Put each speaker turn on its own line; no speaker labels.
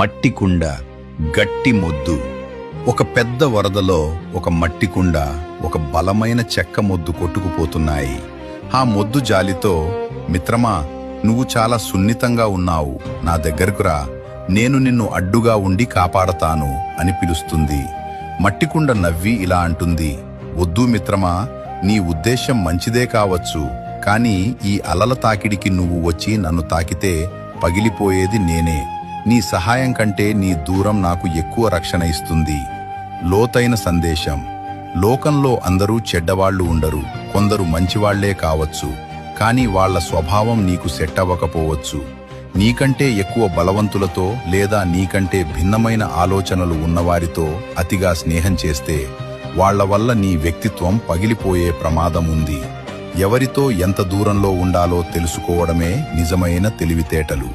మట్టి కుండ, గట్టి మొద్దు. ఒక పెద్ద వరదలో ఒక మట్టి కుండ, ఒక బలమైన చెక్క మొద్దు కొట్టుకుపోతున్నాయి. ఆ మొద్దు జాలితో, మిత్రమా, నువ్వు చాలా సున్నితంగా ఉన్నావు, నా దగ్గరకు రా, నేను నిన్ను అడ్డుగా ఉండి కాపాడతాను అని పిలుస్తుంది. మట్టికుండ నవ్వి ఇలా అంటుంది, వద్దు మిత్రమా, నీ ఉద్దేశం మంచిదే కావచ్చు, కానీ ఈ అలల తాకిడికి నువ్వు వచ్చి నన్ను తాకితే పగిలిపోయేది నేనే. నీ సహాయం కంటే నీ దూరం నాకు ఎక్కువ రక్షణ ఇస్తుంది. లోతైన సందేశం. లోకంలో అందరూ చెడ్డవాళ్లు ఉండరు, కొందరు మంచివాళ్లే కావచ్చు, కానీ వాళ్ల స్వభావం నీకు సెట్ అవ్వకపోవచ్చు. నీకంటే ఎక్కువ బలవంతులతో లేదా నీకంటే భిన్నమైన ఆలోచనలు ఉన్నవారితో అతిగా స్నేహం చేస్తే వాళ్ల వల్ల నీ వ్యక్తిత్వం పగిలిపోయే ప్రమాదం ఉంది. ఎవరితో ఎంత దూరంలో ఉండాలో తెలుసుకోవడమే నిజమైన తెలివితేటలు.